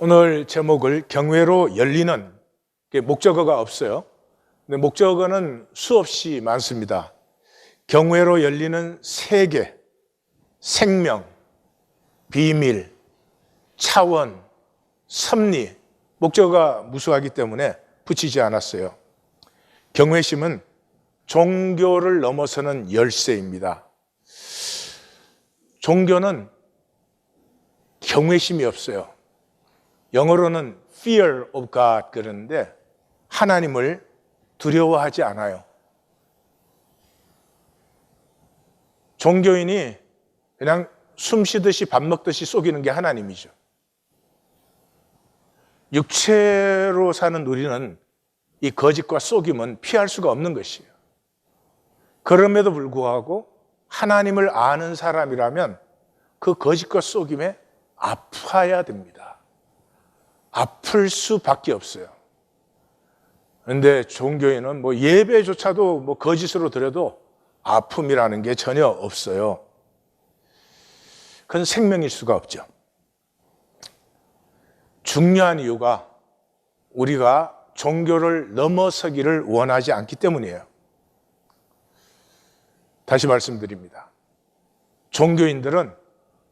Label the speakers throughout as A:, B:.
A: 오늘 제목을 경외로 열리는, 목적어가 없어요. 근데 목적어는 수없이 많습니다. 경외로 열리는 세계, 생명, 비밀, 차원, 섭리, 목적어가 무수하기 때문에 붙이지 않았어요. 경외심은 종교를 넘어서는 열쇠입니다. 종교는 경외심이 없어요. 영어로는 fear of God 그러는데 하나님을 두려워하지 않아요. 종교인이 그냥 숨 쉬듯이 밥 먹듯이 속이는 게 하나님이죠. 육체로 사는 우리는 이 거짓과 속임은 피할 수가 없는 것이에요. 그럼에도 불구하고 하나님을 아는 사람이라면 그 거짓과 속임에 아파야 됩니다. 아플 수밖에 없어요. 그런데 종교인은 예배조차도 거짓으로 드려도 아픔이라는 게 전혀 없어요. 그건 생명일 수가 없죠. 중요한 이유가 우리가 종교를 넘어서기를 원하지 않기 때문이에요. 다시 말씀드립니다. 종교인들은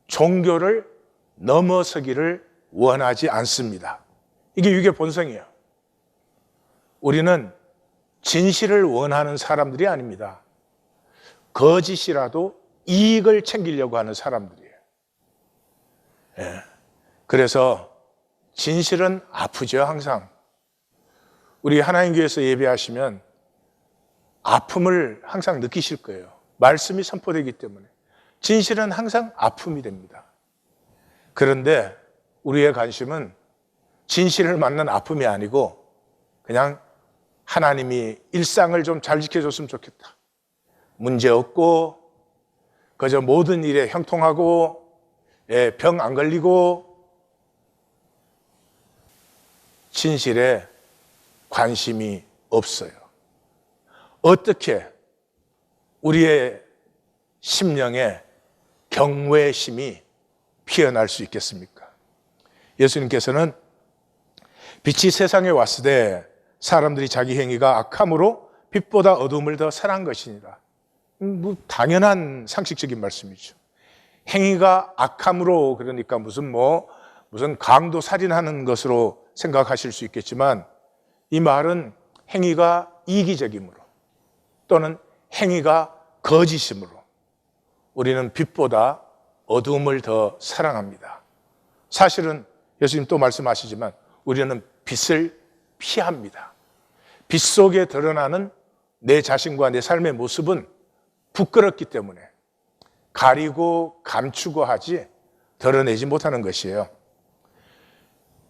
A: 종교를 넘어서기를 원하지 않습니다. 이게 유괴 본성이에요. 우리는 진실을 원하는 사람들이 아닙니다. 거짓이라도 이익을 챙기려고 하는 사람들이에요. 그래서 진실은 아프죠, 항상. 우리 하나님 교회에서 예배하시면 아픔을 항상 느끼실 거예요. 말씀이 선포되기 때문에. 진실은 항상 아픔이 됩니다. 그런데 우리의 관심은 진실을 맞는 아픔이 아니고 그냥 하나님이 일상을 좀 잘 지켜줬으면 좋겠다. 문제 없고 그저 모든 일에 형통하고 병 안 걸리고 진실에 관심이 없어요. 어떻게 우리의 심령에 경외심이 피어날 수 있겠습니까? 예수님께서는 빛이 세상에 왔으되 사람들이 자기 행위가 악함으로 빛보다 어두움을 더 사랑한 것이니라. 당연한 상식적인 말씀이죠. 행위가 악함으로 그러니까 무슨 강도 살인하는 것으로 생각하실 수 있겠지만 이 말은 행위가 이기적임으로 또는 행위가 거짓임으로 우리는 빛보다 어두움을 더 사랑합니다. 사실은 예수님 또 말씀하시지만 우리는 빛을 피합니다. 빛 속에 드러나는 내 자신과 내 삶의 모습은 부끄럽기 때문에 가리고 감추고 하지 드러내지 못하는 것이에요.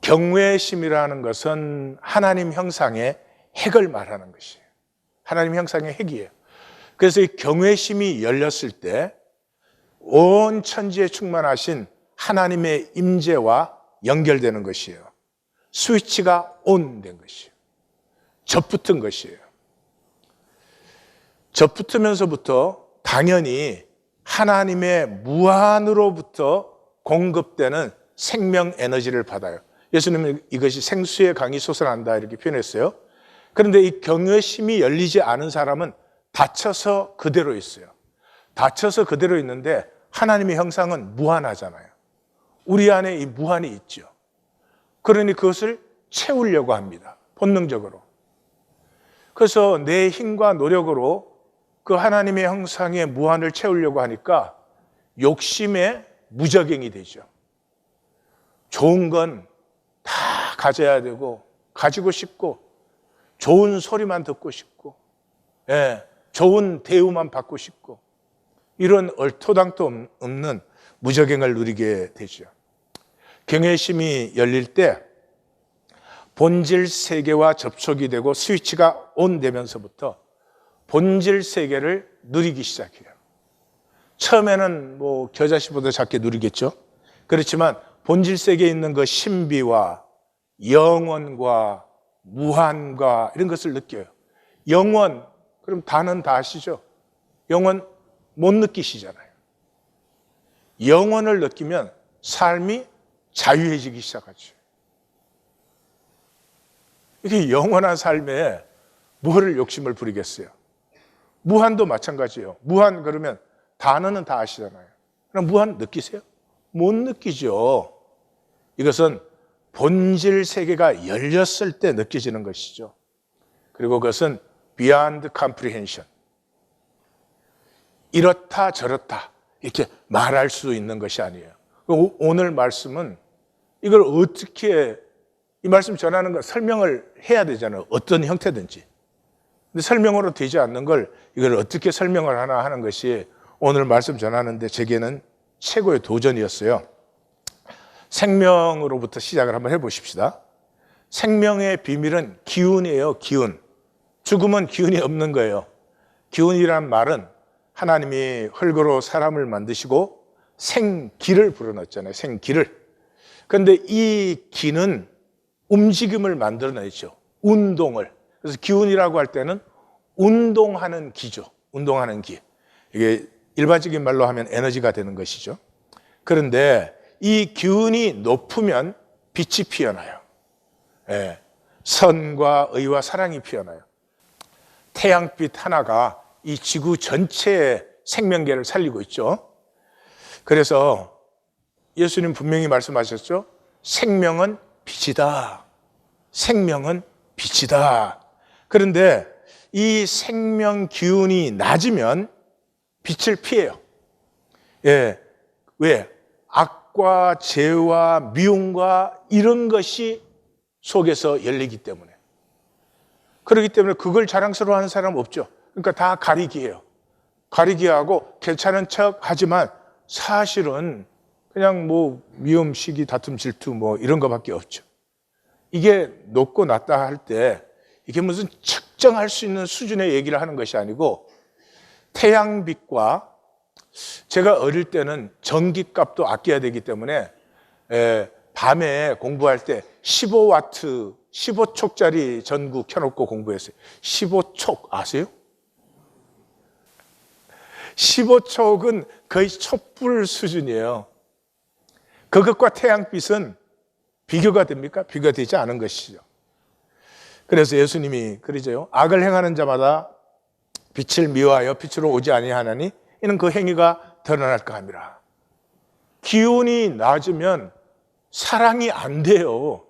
A: 경외심이라는 것은 하나님 형상의 핵을 말하는 것이에요. 하나님 형상의 핵이에요. 그래서 이 경외심이 열렸을 때 온 천지에 충만하신 하나님의 임재와 연결되는 것이에요. 스위치가 온된 것이에요. 접붙은 것이에요. 접붙으면서부터 당연히 하나님의 무한으로부터 공급되는 생명 에너지를 받아요. 예수님은 이것이 생수의 강이 솟아난다 이렇게 표현했어요. 그런데 이 경외심이 열리지 않은 사람은 닫혀서 그대로 있어요. 닫혀서 그대로 있는데 하나님의 형상은 무한하잖아요. 우리 안에 이 무한이 있죠. 그러니 그것을 채우려고 합니다. 본능적으로. 그래서 내 힘과 노력으로 그 하나님의 형상의 무한을 채우려고 하니까 욕심의 무적행이 되죠. 좋은 건 다 가져야 되고 가지고 싶고 좋은 소리만 듣고 싶고 좋은 대우만 받고 싶고 이런 얼토당토 없는 무적행을 누리게 되죠. 경외심이 열릴 때 본질 세계와 접촉이 되고 스위치가 온되면서부터 본질 세계를 누리기 시작해요. 처음에는 겨자씨보다 작게 누리겠죠. 그렇지만 본질 세계에 있는 그 신비와 영원과 무한과 이런 것을 느껴요. 영원, 그럼 다는 다 아시죠? 영원 못 느끼시잖아요. 영원을 느끼면 삶이 자유해지기 시작하죠. 이게 영원한 삶에 뭐를 욕심을 부리겠어요? 무한도 마찬가지예요. 무한 그러면 단어는 다 아시잖아요. 그럼 무한 느끼세요? 못 느끼죠. 이것은 본질 세계가 열렸을 때 느껴지는 것이죠. 그리고 그것은 beyond comprehension. 이렇다 저렇다 이렇게 말할 수 있는 것이 아니에요. 오늘 말씀은 이걸 어떻게 이 말씀 전하는 거 설명을 해야 되잖아요. 어떤 형태든지. 근데 설명으로 되지 않는 걸 이걸 어떻게 설명을 하나 하는 것이 오늘 말씀 전하는데 제게는 최고의 도전이었어요. 생명으로부터 시작을 한번 해보십시다. 생명의 비밀은 기운이에요. 기운. 죽음은 기운이 없는 거예요. 기운이란 말은 하나님이 흙으로 사람을 만드시고 생기를 불어넣었잖아요. 생기를. 그런데 이 기는 움직임을 만들어내죠. 운동을. 그래서 기운이라고 할 때는 운동하는 기죠. 운동하는 기. 이게 일반적인 말로 하면 에너지가 되는 것이죠. 그런데 이 기운이 높으면 빛이 피어나요. 예. 선과 의와 사랑이 피어나요. 태양빛 하나가 이 지구 전체의 생명계를 살리고 있죠. 그래서 예수님 분명히 말씀하셨죠. 생명은 빛이다. 생명은 빛이다. 그런데 이 생명 기운이 낮으면 빛을 피해요. 예. 왜? 악과 죄와 미움과 이런 것이 속에서 열리기 때문에. 그렇기 때문에 그걸 자랑스러워하는 사람 없죠. 그러니까 다 가리기 해요. 가리기 하고 괜찮은 척 하지만 사실은 그냥 뭐 미움, 시기, 다툼, 질투 뭐 이런 거밖에 없죠. 이게 높고 낮다 할 때 이게 무슨 측정할 수 있는 수준의 얘기를 하는 것이 아니고 태양빛과 제가 어릴 때는 전기값도 아껴야 되기 때문에 밤에 공부할 때 15와트, 15촉짜리 전구 켜놓고 공부했어요. 15촉 아세요? 15촉은 거의 촛불 수준이에요. 그것과 태양빛은 비교가 됩니까? 비교가 되지 않은 것이죠. 그래서 예수님이 그러죠. 악을 행하는 자마다 빛을 미워하여 빛으로 오지 아니하나니 이는 그 행위가 드러날까 함이라. 기운이 낮으면 사랑이 안 돼요.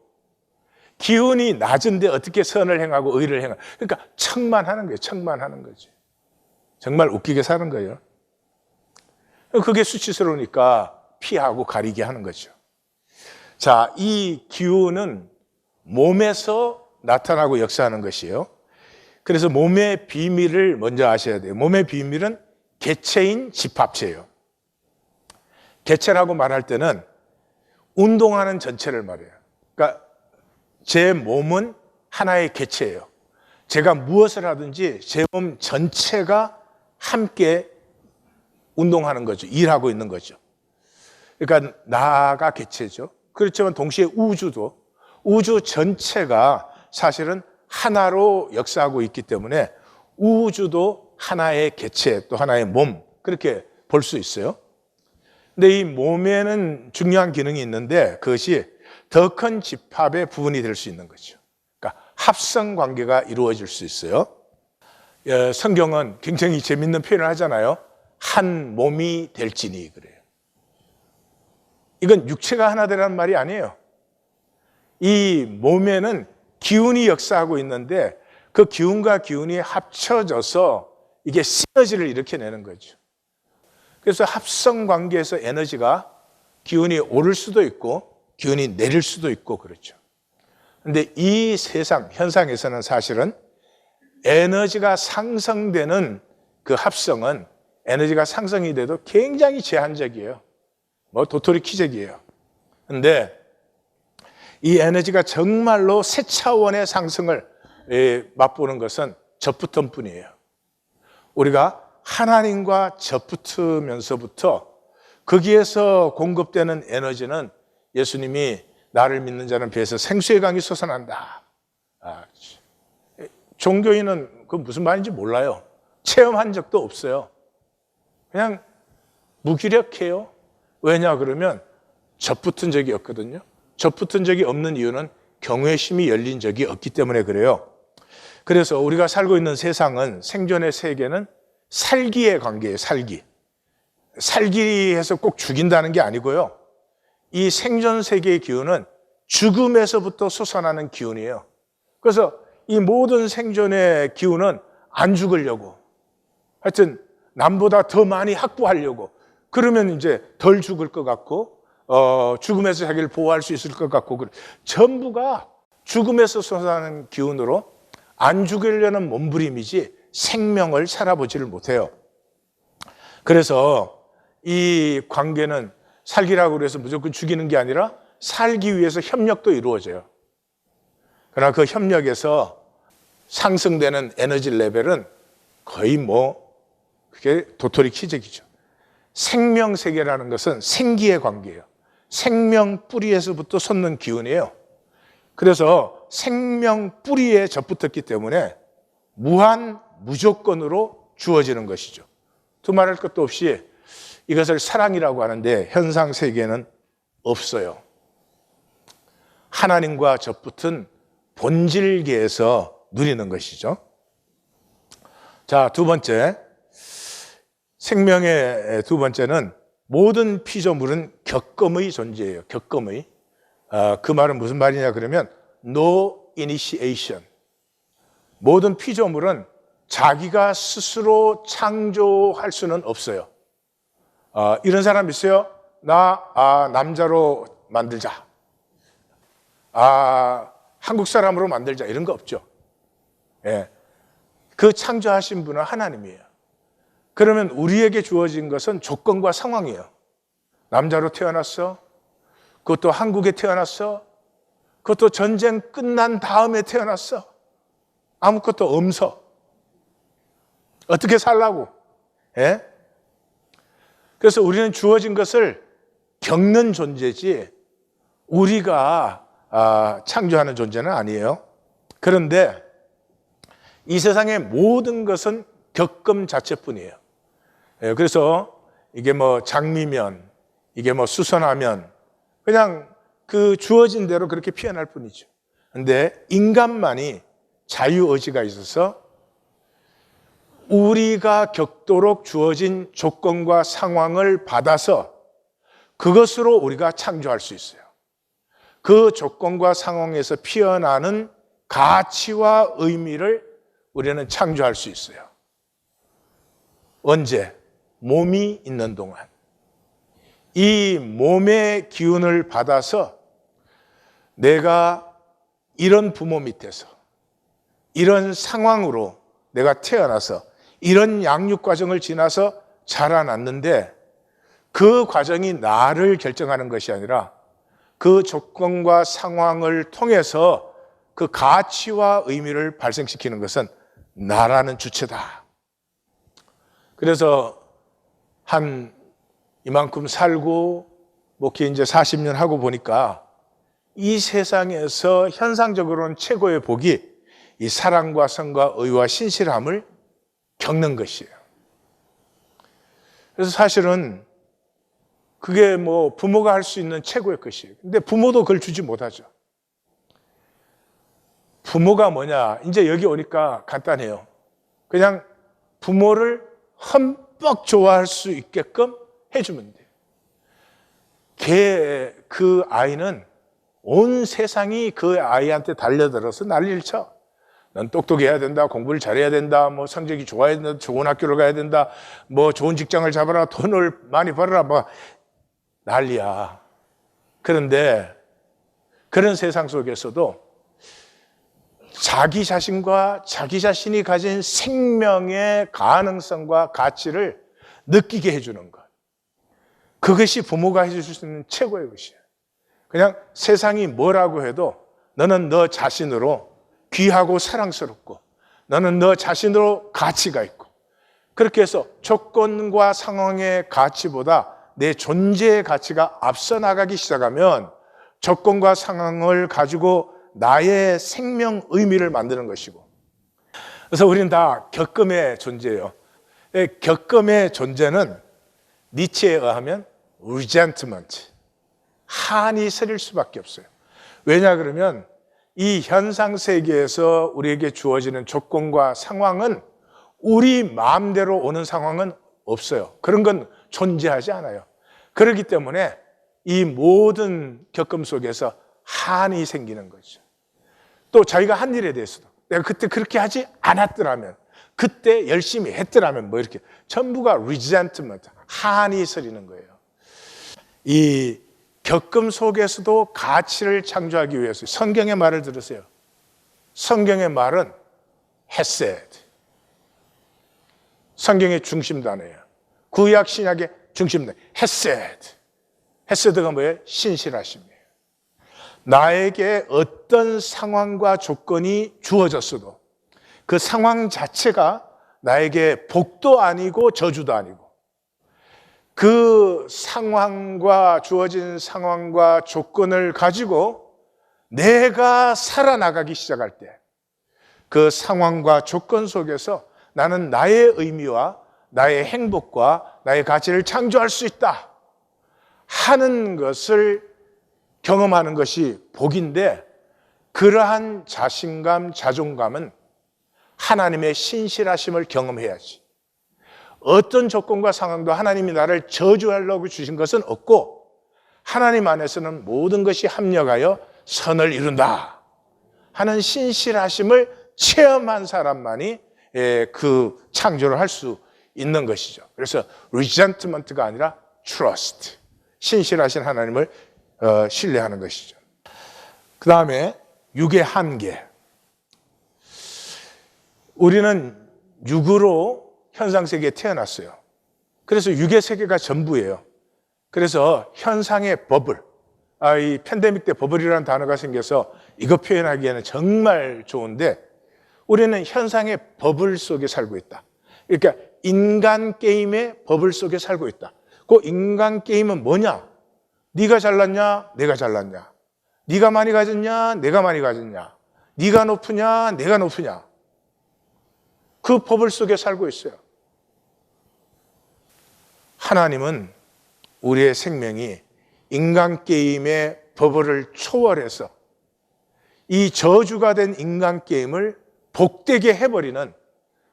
A: 기운이 낮은데 어떻게 선을 행하고 의를 행하고. 그러니까 척만 하는 거예요. 척만 하는 거지. 정말 웃기게 사는 거예요. 그게 수치스러우니까 피하고 가리게 하는 거죠. 자, 이 기운은 몸에서 나타나고 역사하는 것이에요. 그래서 몸의 비밀을 먼저 아셔야 돼요. 몸의 비밀은 개체인 집합체예요. 개체라고 말할 때는 운동하는 전체를 말해요. 그러니까 제 몸은 하나의 개체예요. 제가 무엇을 하든지 제 몸 전체가 함께 운동하는 거죠. 일하고 있는 거죠. 그러니까 나가 개체죠. 그렇지만 동시에 우주 전체가 사실은 하나로 역사하고 있기 때문에 우주도 하나의 개체, 또 하나의 몸, 그렇게 볼 수 있어요. 근데 이 몸에는 중요한 기능이 있는데 그것이 더 큰 집합의 부분이 될 수 있는 거죠. 그러니까 합성 관계가 이루어질 수 있어요. 성경은 굉장히 재밌는 표현을 하잖아요. 한 몸이 될지니 그래요. 이건 육체가 하나 되라는 말이 아니에요. 이 몸에는 기운이 역사하고 있는데 그 기운과 기운이 합쳐져서 이게 시너지를 일으켜내는 거죠. 그래서 합성 관계에서 에너지가 기운이 오를 수도 있고 기운이 내릴 수도 있고 그렇죠. 그런데 이 세상, 현상에서는 사실은 에너지가 상승되는 그 합성은 에너지가 상승이 돼도 굉장히 제한적이에요. 뭐 도토리 키재기예요. 그런데 이 에너지가 정말로 새 차원의 상승을 맛보는 것은 접붙음뿐이에요. 우리가 하나님과 접붙으면서부터 거기에서 공급되는 에너지는 예수님이 나를 믿는 자는 배에서 생수의 강이 솟아난다. 종교인은 그 무슨 말인지 몰라요. 체험한 적도 없어요. 그냥 무기력해요. 왜냐 그러면 접붙은 적이 없거든요. 접붙은 적이 없는 이유는 경외심이 열린 적이 없기 때문에 그래요. 그래서 우리가 살고 있는 세상은, 생존의 세계는 살기의 관계예요. 살기 해서 꼭 죽인다는 게 아니고요. 이 생존 세계의 기운은 죽음에서부터 솟아나는 기운이에요. 그래서 이 모든 생존의 기운은 안 죽으려고, 하여튼 남보다 더 많이 확보하려고, 그러면 이제 덜 죽을 것 같고 죽음에서 자기를 보호할 수 있을 것 같고, 전부가 죽음에서 솟아나는 기운으로 안 죽으려는 몸부림이지 생명을 살아보지를 못해요. 그래서 이 관계는 살기라고 해서 무조건 죽이는 게 아니라 살기 위해서 협력도 이루어져요. 그러나 그 협력에서 상승되는 에너지 레벨은 거의 그게 도토리 키재기죠. 생명세계라는 것은 생기의 관계예요. 생명 뿌리에서부터 솟는 기운이에요. 그래서 생명 뿌리에 접붙었기 때문에 무조건으로 주어지는 것이죠. 두말할 것도 없이 이것을 사랑이라고 하는데 현상 세계는 없어요. 하나님과 접붙은 본질계에서 누리는 것이죠. 자, 두 번째, 생명의 두 번째는 모든 피조물은 격금의 존재예요. 격금의. 그 말은 무슨 말이냐 그러면 no initiation. 모든 피조물은 자기가 스스로 창조할 수는 없어요. 이런 사람 있어요? 남자로 만들자. 한국 사람으로 만들자. 이런 거 없죠. 예. 그 창조하신 분은 하나님이에요. 그러면 우리에게 주어진 것은 조건과 상황이에요. 남자로 태어났어. 그것도 한국에 태어났어. 그것도 전쟁 끝난 다음에 태어났어. 아무것도 없어. 어떻게 살라고? 예? 그래서 우리는 주어진 것을 겪는 존재지 우리가 창조하는 존재는 아니에요. 그런데 이 세상의 모든 것은 격금 자체뿐이에요. 예, 그래서 이게 장미면, 이게 수선화면, 그냥 그 주어진 대로 그렇게 표현할 뿐이죠. 근데 인간만이 자유의지가 있어서 우리가 겪도록 주어진 조건과 상황을 받아서 그것으로 우리가 창조할 수 있어요. 그 조건과 상황에서 피어나는 가치와 의미를 우리는 창조할 수 있어요. 언제? 몸이 있는 동안. 이 몸의 기운을 받아서 내가 이런 부모 밑에서 이런 상황으로 내가 태어나서 이런 양육 과정을 지나서 자라났는데 그 과정이 나를 결정하는 것이 아니라 그 조건과 상황을 통해서 그 가치와 의미를 발생시키는 것은 나라는 주체다. 그래서 이만큼 살고 이제 40년 하고 보니까 이 세상에서 현상적으로는 최고의 복이 이 사랑과 성과 의와 신실함을 겪는 것이에요. 그래서 사실은 그게 부모가 할 수 있는 최고의 것이에요. 근데 부모도 그걸 주지 못하죠. 부모가 뭐냐? 이제 여기 오니까 간단해요. 그냥 부모를 흠뻑 좋아할 수 있게끔 해주면 돼요. 그 아이는 온 세상이 그 아이한테 달려들어서 난리를 쳐. 넌 똑똑해야 된다, 공부를 잘해야 된다, 성적이 좋아야 된다, 좋은 학교를 가야 된다, 좋은 직장을 잡아라, 돈을 많이 벌어라, 난리야. 그런데 그런 세상 속에서도 자기 자신과 자기 자신이 가진 생명의 가능성과 가치를 느끼게 해주는 것. 그것이 부모가 해줄 수 있는 최고의 것이에요. 그냥 세상이 뭐라고 해도 너는 너 자신으로 귀하고 사랑스럽고 너는 너 자신으로 가치가 있고, 그렇게 해서 조건과 상황의 가치보다 내 존재의 가치가 앞서 나가기 시작하면 조건과 상황을 가지고 나의 생명 의미를 만드는 것이고, 그래서 우리는 다 격금의 존재예요. 격금의 존재는 니체에 의하면 resentment, 한이 서릴 수밖에 없어요. 왜냐 그러면 이 현상 세계에서 우리에게 주어지는 조건과 상황은 우리 마음대로 오는 상황은 없어요. 그런 건 존재하지 않아요. 그렇기 때문에 이 모든 겪음 속에서 한이 생기는 거죠. 또 자기가 한 일에 대해서도 내가 그때 그렇게 하지 않았더라면, 그때 열심히 했더라면, 뭐 이렇게 전부가 resentment, 한이 서리는 거예요. 이 겪음 속에서도 가치를 창조하기 위해서 성경의 말을 들으세요. 성경의 말은 헤세드, 성경의 중심 단어예요. 구약 신약의 중심 단어 헤세드. 헤세드가 뭐예요? 신실하심이에요. 나에게 어떤 상황과 조건이 주어졌어도 그 상황 자체가 나에게 복도 아니고 저주도 아니고, 그 상황과 주어진 상황과 조건을 가지고 내가 살아나가기 시작할 때 그 상황과 조건 속에서 나는 나의 의미와 나의 행복과 나의 가치를 창조할 수 있다 하는 것을 경험하는 것이 복인데, 그러한 자신감, 자존감은 하나님의 신실하심을 경험해야지. 어떤 조건과 상황도 하나님이 나를 저주하려고 주신 것은 없고, 하나님 안에서는 모든 것이 합력하여 선을 이룬다 하는 신실하심을 체험한 사람만이 그 창조를 할 수 있는 것이죠. 그래서 resentment가 아니라 trust, 신실하신 하나님을 신뢰하는 것이죠. 그 다음에 육의 한계. 우리는 육으로 현상세계에 태어났어요. 그래서 육의 세계가 전부예요. 그래서 현상의 버블, 이 팬데믹 때 버블이라는 단어가 생겨서 이거 표현하기에는 정말 좋은데, 우리는 현상의 버블 속에 살고 있다. 그러니까 인간 게임의 버블 속에 살고 있다. 그 인간 게임은 뭐냐? 네가 잘났냐? 내가 잘났냐? 네가 많이 가졌냐? 내가 많이 가졌냐? 네가 높으냐? 내가 높으냐? 그 버블 속에 살고 있어요. 하나님은 우리의 생명이 인간 게임의 버블을 초월해서 이 저주가 된 인간 게임을 복되게 해버리는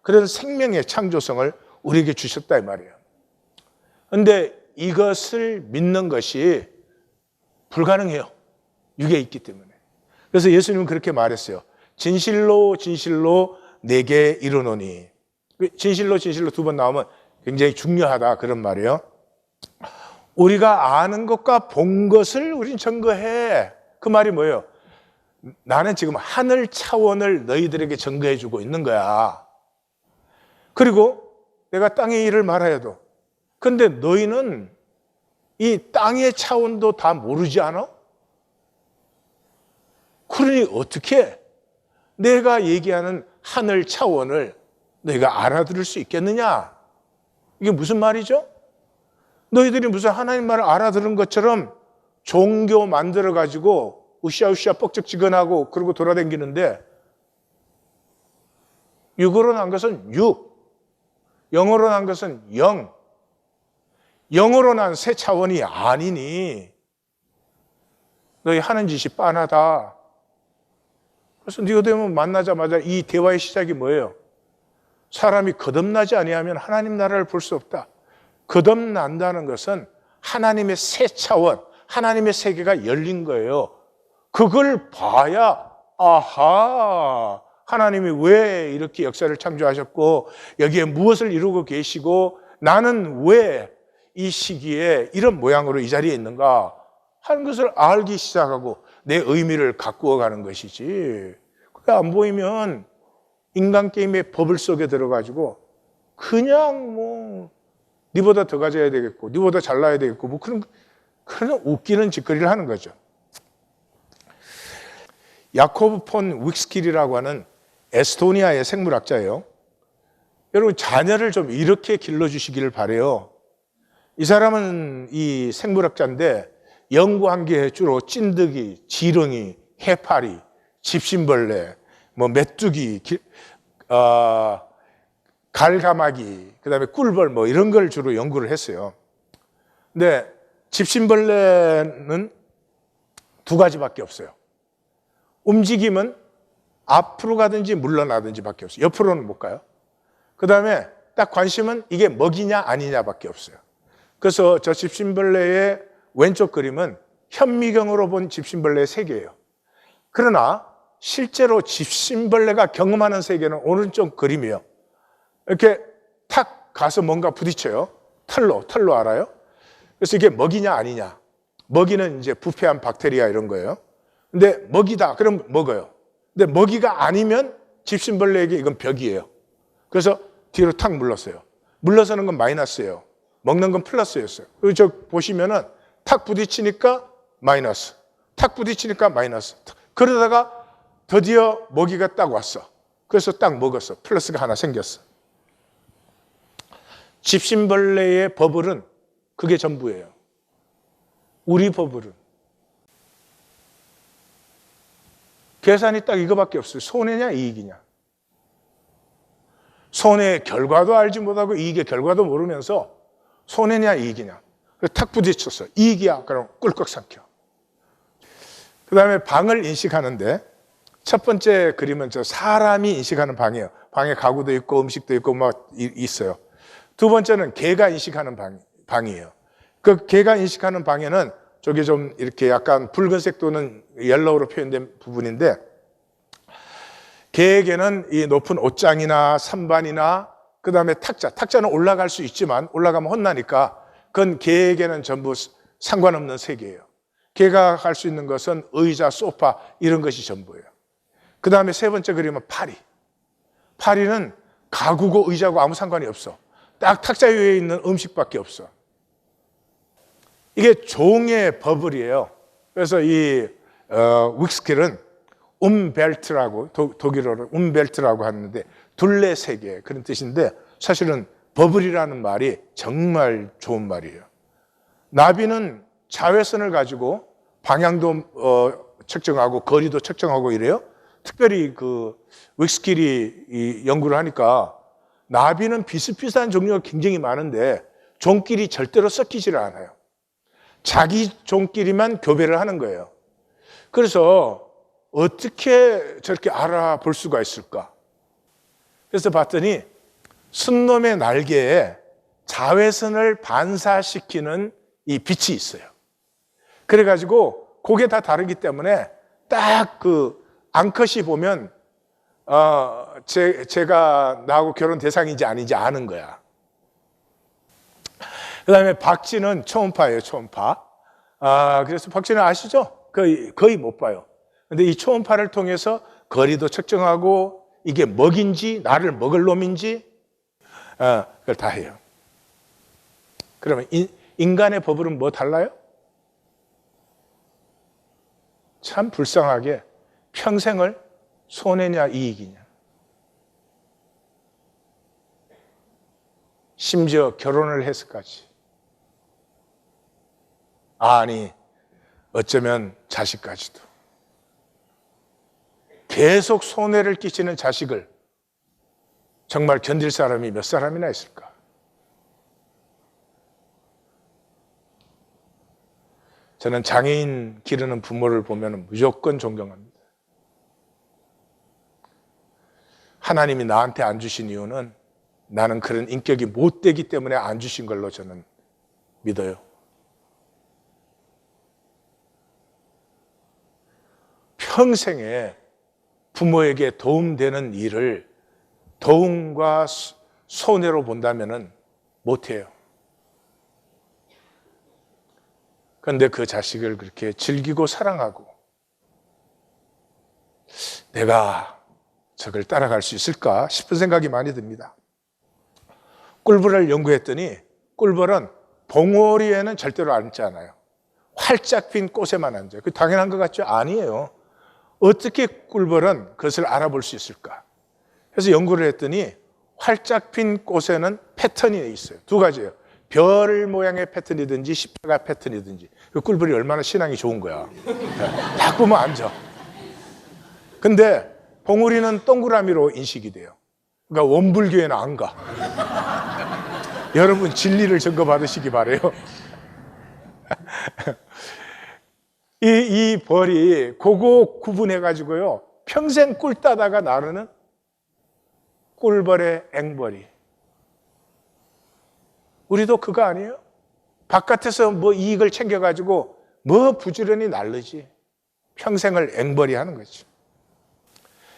A: 그런 생명의 창조성을 우리에게 주셨다 이 말이에요. 그런데 이것을 믿는 것이 불가능해요. 육에 있기 때문에. 그래서 예수님은 그렇게 말했어요. 진실로 진실로 내게 이르노니. 진실로 진실로 두 번 나오면 굉장히 중요하다 그런 말이에요. 우리가 아는 것과 본 것을 우린 증거해. 그 말이 뭐예요? 나는 지금 하늘 차원을 너희들에게 증거해 주고 있는 거야. 그리고 내가 땅의 일을 말하여도, 근데 너희는 이 땅의 차원도 다 모르지 않아? 그러니 어떻게 내가 얘기하는 하늘 차원을 너희가 알아들을 수 있겠느냐? 이게 무슨 말이죠? 너희들이 무슨 하나님 말을 알아들은 것처럼 종교 만들어가지고 으쌰으쌰 뻑적지근하고 그러고 돌아다니는데, 육으로 난 것은 육, 영으로 난 것은 영, 영으로 난 새 차원이 아니니 너희 하는 짓이 빤하다. 그래서 니고데모 만나자마자 이 대화의 시작이 뭐예요? 사람이 거듭나지 아니하면 하나님 나라를 볼 수 없다. 거듭난다는 것은 하나님의 새 차원, 하나님의 세계가 열린 거예요. 그걸 봐야 아하, 하나님이 왜 이렇게 역사를 창조하셨고 여기에 무엇을 이루고 계시고 나는 왜 이 시기에 이런 모양으로 이 자리에 있는가 하는 것을 알기 시작하고 내 의미를 가꾸어 가는 것이지. 그게 안 보이면 인간 게임의 버블 속에 들어가지고 그냥 뭐 니보다 더 가져야 되겠고 니보다 잘나야 되겠고 뭐 그런 웃기는 짓거리를 하는 거죠. 야코브 폰 윅스킬이라고 하는 에스토니아의 생물학자예요. 여러분 자녀를 좀 이렇게 길러주시기를 바라요. 이 사람은 이 생물학자인데 연구한 게 주로 찐득이, 지렁이, 해파리, 집신벌레, 뭐 메뚜기, 갈가마귀, 그다음에 꿀벌 뭐 이런 걸 주로 연구를 했어요. 근데 집신벌레는 두 가지밖에 없어요. 움직임은 앞으로 가든지 물러나든지 밖에 없어요. 옆으로는 못 가요. 그 다음에 딱 관심은 이게 먹이냐 아니냐 밖에 없어요. 그래서 저 집신벌레의 왼쪽 그림은 현미경으로 본 집신벌레의 세계예요. 그러나 실제로 집신벌레가 경험하는 세계는 오른쪽 그림이에요. 이렇게 탁 가서 뭔가 부딪혀요. 털로 알아요? 그래서 이게 먹이냐 아니냐. 먹이는 이제 부패한 박테리아 이런 거예요. 근데 먹이다 그럼 먹어요. 근데 먹이가 아니면 집신벌레에게 이건 벽이에요. 그래서 뒤로 탁 물렀어요. 물러서는 건 마이너스예요. 먹는 건 플러스였어요. 그리고 저 보시면은 탁 부딪히니까 마이너스, 탁 부딪히니까 마이너스. 그러다가 드디어 먹이가 딱 왔어. 그래서 딱 먹었어. 플러스가 하나 생겼어. 집신벌레의 버블은 그게 전부예요. 우리 버블은 계산이 딱 이거밖에 없어요. 손해냐 이익이냐. 손해의 결과도 알지 못하고 이익의 결과도 모르면서 손해냐 이익이냐. 탁 부딪혔어. 이익이야. 그럼 꿀꺽 삼켜. 그 다음에 방을 인식하는데 첫 번째 그림은 저 사람이 인식하는 방이에요. 방에 가구도 있고 음식도 있고 막 있어요. 두 번째는 개가 인식하는 방이에요. 그 개가 인식하는 방에는 저게 좀 이렇게 약간 붉은색 또는 옐로우로 표현된 부분인데 개에게는 이 높은 옷장이나 선반이나 그 다음에 탁자는 올라갈 수 있지만 올라가면 혼나니까 그건 개에게는 전부 상관없는 세계예요. 개가 갈 수 있는 것은 의자, 소파 이런 것이 전부예요. 그 다음에 세 번째 그림은 파리는 가구고 의자고 아무 상관이 없어. 딱 탁자 위에 있는 음식밖에 없어. 이게 종의 버블이에요. 그래서 이 윅스킬은 움벨트라고 독일어로 움벨트라고 하는데 둘레 세계 그런 뜻인데 사실은 버블이라는 말이 정말 좋은 말이에요. 나비는 자외선을 가지고 방향도 측정하고 거리도 측정하고 이래요. 특별히 그 윅스킬이 연구를 하니까 나비는 비슷비슷한 종류가 굉장히 많은데 종끼리 절대로 섞이지를 않아요. 자기 종끼리만 교배를 하는 거예요. 그래서 어떻게 저렇게 알아볼 수가 있을까? 그래서 봤더니 순놈의 날개에 자외선을 반사시키는 이 빛이 있어요. 그래가지고 그게 다 다르기 때문에 딱 그 암컷이 보면 제가 나하고 결혼 대상인지 아닌지 아는 거야. 그 다음에 박쥐는 초음파예요, 초음파. 그래서 박쥐는 아시죠? 거의 못 봐요. 근데 이 초음파를 통해서 거리도 측정하고 이게 먹인지 나를 먹을 놈인지 그걸 다 해요. 그러면 인간의 버블은 뭐 달라요? 참 불쌍하게 평생을 손해냐 이익이냐. 심지어 결혼을 해서까지. 아니 어쩌면 자식까지도. 계속 손해를 끼치는 자식을 정말 견딜 사람이 몇 사람이나 있을까? 저는 장애인 기르는 부모를 보면 무조건 존경합니다. 하나님이 나한테 안 주신 이유는 나는 그런 인격이 못 되기 때문에 안 주신 걸로 저는 믿어요. 평생에 부모에게 도움되는 일을 도움과 손해로 본다면 못해요. 그런데 그 자식을 그렇게 즐기고 사랑하고 내가 저걸 따라갈 수 있을까 싶은 생각이 많이 듭니다. 꿀벌을 연구했더니 꿀벌은 봉오리에는 절대로 앉지 않아요. 활짝 핀 꽃에만 앉아요. 그 당연한 것 같죠? 아니에요. 어떻게 꿀벌은 그것을 알아볼 수 있을까? 그래서 연구를 했더니 활짝 핀 꽃에는 패턴이 있어요. 두 가지예요. 별 모양의 패턴이든지 십자가 패턴이든지. 그 꿀벌이 얼마나 신앙이 좋은 거야. 딱 보면 앉아. 근데 봉우리는 동그라미로 인식이 돼요. 그러니까 원불교에는 안 가. 여러분 진리를 증거받으시기 바라요. 이 벌이 그거 구분해가지고요, 평생 꿀 따다가 나르는 꿀벌의 앵벌이. 우리도 그거 아니에요? 바깥에서 뭐 이익을 챙겨가지고 뭐 부지런히 날르지. 평생을 앵벌이 하는 거지.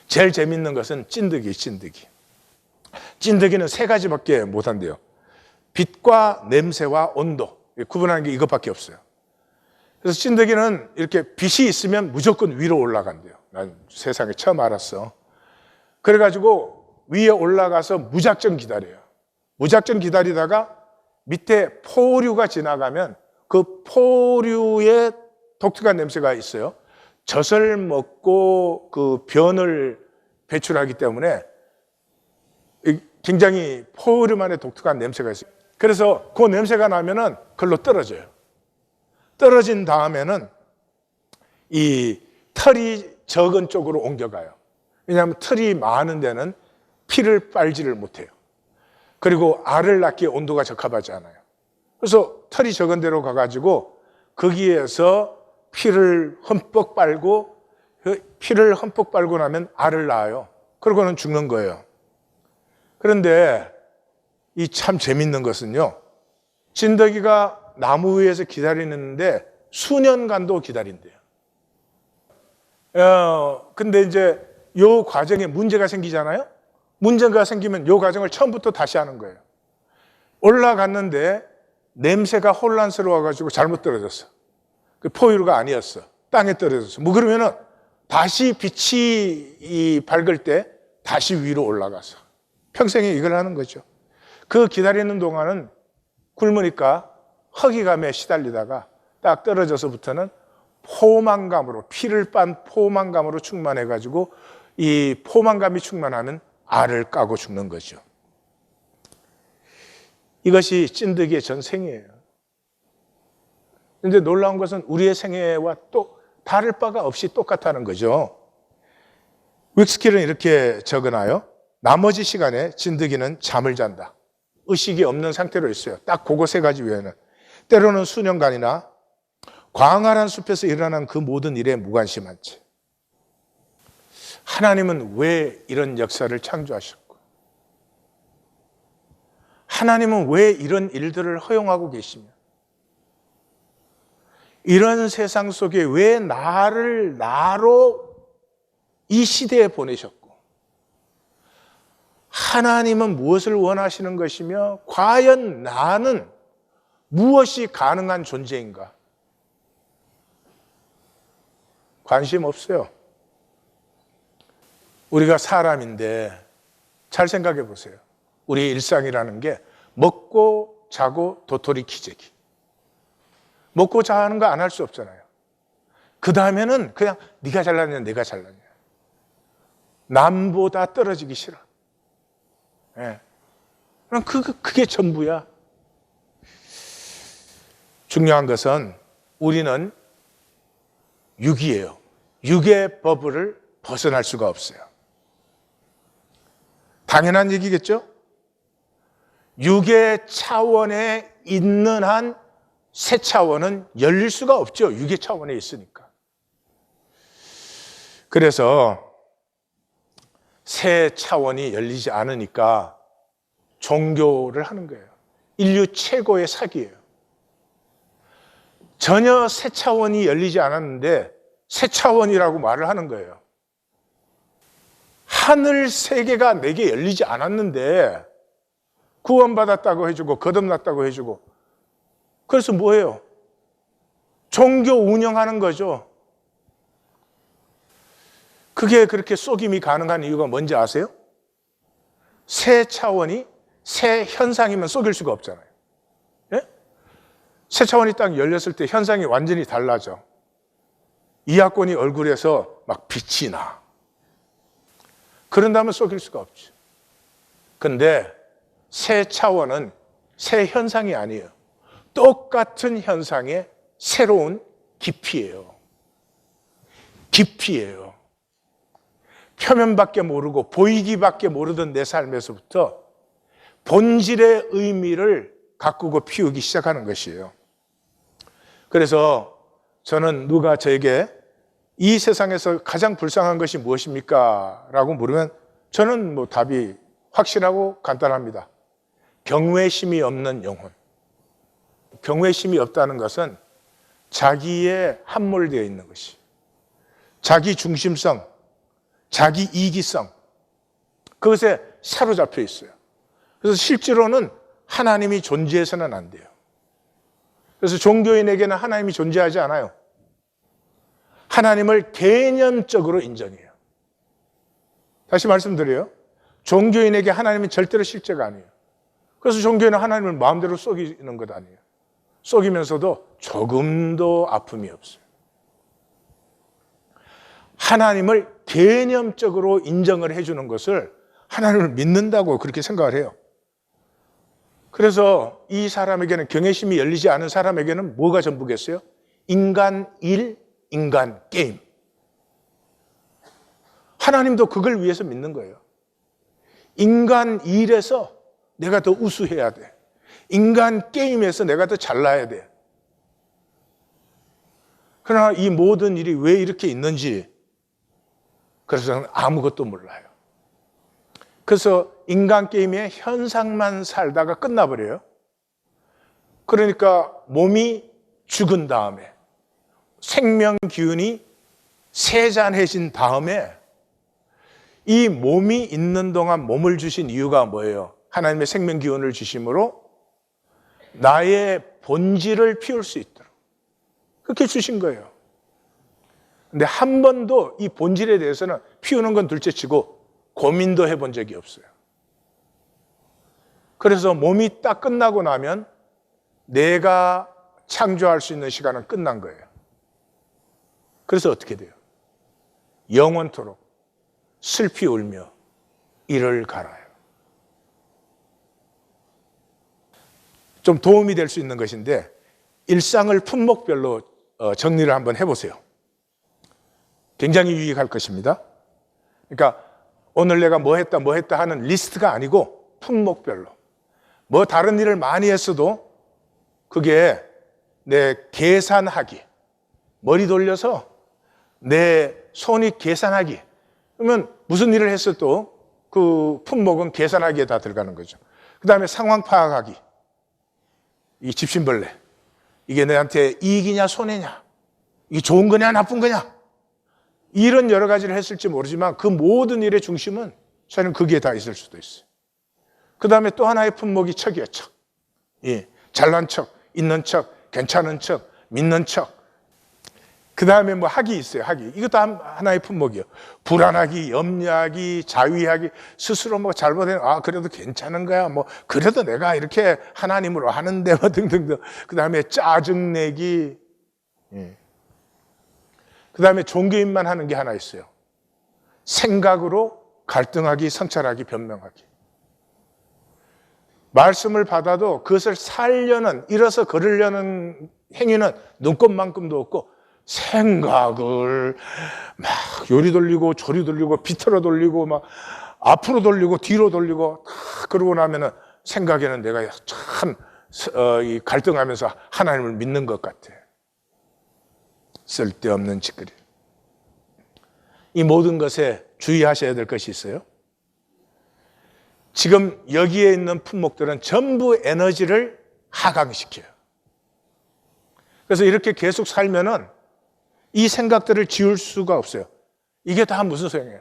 A: 제일 재밌는 것은 찐득이. 찐득이는 세 가지밖에 못한대요. 빛과 냄새와 온도. 구분하는 게 이것밖에 없어요. 그래서 찐득이는 이렇게 빛이 있으면 무조건 위로 올라간대요. 난 세상에 처음 알았어. 그래가지고 위에 올라가서 무작정 기다려요. 무작정 기다리다가 밑에 포류가 지나가면 그 포류에 독특한 냄새가 있어요. 젖을 먹고 그 변을 배출하기 때문에 굉장히 포류만의 독특한 냄새가 있어요. 그래서 그 냄새가 나면은 그걸로 떨어져요. 떨어진 다음에는 이 털이 적은 쪽으로 옮겨가요. 왜냐하면 털이 많은 데는 피를 빨지를 못해요. 그리고 알을 낳기에 온도가 적합하지 않아요. 그래서 털이 적은 데로 가가지고 거기에서 피를 흠뻑 빨고, 피를 흠뻑 빨고 나면 알을 낳아요. 그러고는 죽는 거예요. 그런데 이 참 재밌는 것은요, 진드기가 나무 위에서 기다리는데 수년간도 기다린대요. 근데 이제 요 과정에 문제가 생기잖아요. 문제가 생기면 요 과정을 처음부터 다시 하는 거예요. 올라갔는데 냄새가 혼란스러워가지고 잘못 떨어졌어. 그 포유류가 아니었어. 땅에 떨어졌어. 뭐 그러면은 다시 빛이 밝을 때 다시 위로 올라가서 평생에 이걸 하는 거죠. 그 기다리는 동안은 굶으니까 허기감에 시달리다가 딱 떨어져서부터는 포만감으로, 피를 빤 포만감으로 충만해가지고 이 포만감이 충만하면 알을 까고 죽는 거죠. 이것이 찐득이의 전생이에요. 그런데 놀라운 것은 우리의 생애와 또 다를 바가 없이 똑같다는 거죠. 윅스킬은 이렇게 적어놔요. 나머지 시간에 진드기는 잠을 잔다. 의식이 없는 상태로 있어요. 딱 그거 세 가지 외에는. 때로는 수년간이나 광활한 숲에서 일어난 그 모든 일에 무관심한 채. 하나님은 왜 이런 역사를 창조하셨고, 하나님은 왜 이런 일들을 허용하고 계시며, 이런 세상 속에 왜 나로 이 시대에 보내셨고, 하나님은 무엇을 원하시는 것이며, 과연 나는 무엇이 가능한 존재인가? 관심 없어요. 우리가 사람인데 잘 생각해 보세요. 우리의 일상이라는 게 먹고 자고 도토리 키재기. 먹고 자는 거 안 할 수 없잖아요. 그 다음에는 그냥 네가 잘났냐 내가 잘났냐. 남보다 떨어지기 싫어. 네. 그럼 그게 전부야. 중요한 것은 우리는 육이에요. 육의 법을 벗어날 수가 없어요. 당연한 얘기겠죠? 육의 차원에 있는 한 새 차원은 열릴 수가 없죠. 육의 차원에 있으니까. 그래서 새 차원이 열리지 않으니까 종교를 하는 거예요. 인류 최고의 사기예요. 전혀 새 차원이 열리지 않았는데 새 차원이라고 말을 하는 거예요. 하늘 세계가 내게 열리지 않았는데 구원받았다고 해주고 거듭났다고 해주고, 그래서 뭐예요? 종교 운영하는 거죠. 그게 그렇게 속임이 가능한 이유가 뭔지 아세요? 새 차원이 새 현상이면 속일 수가 없잖아요. 예? 새 차원이 딱 열렸을 때 현상이 완전히 달라져. 이하권이 얼굴에서 막 빛이 나. 그런다면 속일 수가 없죠. 근데 새 차원은 새 현상이 아니에요. 똑같은 현상의 새로운 깊이예요. 깊이예요. 표면밖에 모르고 보이기밖에 모르던 내 삶에서부터 본질의 의미를 가꾸고 피우기 시작하는 것이에요. 그래서 저는 누가 저에게 이 세상에서 가장 불쌍한 것이 무엇입니까? 라고 물으면 저는 뭐 답이 확실하고 간단합니다. 경외심이 없는 영혼. 경외심이 없다는 것은 자기에 함몰되어 있는 것이, 자기 중심성, 자기 이기성, 그것에 사로잡혀 있어요. 그래서 실제로는 하나님이 존재해서는 안 돼요. 그래서 종교인에게는 하나님이 존재하지 않아요. 하나님을 개념적으로 인정해요. 다시 말씀드려요. 종교인에게 하나님은 절대로 실제가 아니에요. 그래서 종교인은 하나님을 마음대로 속이는 것 아니에요. 속이면서도 조금도 아픔이 없어요. 하나님을 개념적으로 인정을 해주는 것을 하나님을 믿는다고 그렇게 생각을 해요. 그래서 이 사람에게는, 경외심이 열리지 않은 사람에게는 뭐가 전부겠어요? 인간 일, 인간 게임. 하나님도 그걸 위해서 믿는 거예요. 인간 일에서 내가 더 우수해야 돼. 인간 게임에서 내가 더 잘나야 돼. 그러나 이 모든 일이 왜 이렇게 있는지, 그래서 저는 아무것도 몰라요. 그래서 인간 게임의 현상만 살다가 끝나버려요. 그러니까 몸이 죽은 다음에, 생명 기운이 세잔해진 다음에, 이 몸이 있는 동안 몸을 주신 이유가 뭐예요? 하나님의 생명 기운을 주심으로 나의 본질을 피울 수 있도록 그렇게 주신 거예요. 근데 한 번도 이 본질에 대해서는 피우는 건 둘째치고 고민도 해본 적이 없어요. 그래서 몸이 딱 끝나고 나면 내가 창조할 수 있는 시간은 끝난 거예요. 그래서 어떻게 돼요? 영원토록 슬피 울며 이를 갈아요. 좀 도움이 될 수 있는 것인데 일상을 품목별로 정리를 한번 해보세요. 굉장히 유익할 것입니다. 그러니까 오늘 내가 뭐 했다 하는 리스트가 아니고 품목별로. 뭐 다른 일을 많이 했어도 그게 내 계산하기, 머리 돌려서 내 손이 계산하기. 그러면 무슨 일을 했어도 그 품목은 계산하기에 다 들어가는 거죠. 그 다음에 상황 파악하기. 이 집신벌레. 이게 내한테 이익이냐 손해냐. 이게 좋은 거냐 나쁜 거냐. 이런 여러 가지를 했을지 모르지만 그 모든 일의 중심은 저는 거기에 다 있을 수도 있어요. 그 다음에 또 하나의 품목이 척이에요. 척. 예, 잘난 척, 있는 척, 괜찮은 척, 믿는 척. 그 다음에 뭐 학이 있어요. 학이. 이것도 하나의 품목이에요. 불안하기, 염려하기, 자위하기, 스스로 뭐 잘못해, 그래도 괜찮은 거야. 뭐 그래도 내가 이렇게 하나님으로 하는데 뭐 등등등. 그 다음에 짜증내기. 예. 그 다음에 종교인만 하는 게 하나 있어요. 생각으로 갈등하기, 성찰하기, 변명하기. 말씀을 받아도 그것을 살려는, 일어서 걸으려는 행위는 눈꼽만큼도 없고 생각을 막 요리 돌리고 조리 돌리고 비틀어 돌리고 막 앞으로 돌리고 뒤로 돌리고 그러고 나면은 생각에는 내가 참 갈등하면서 하나님을 믿는 것 같아. 쓸데없는 짓거리. 이 모든 것에 주의하셔야 될 것이 있어요. 지금 여기에 있는 품목들은 전부 에너지를 하강시켜요. 그래서 이렇게 계속 살면은 이 생각들을 지울 수가 없어요. 이게 다 무슨 소용이에요?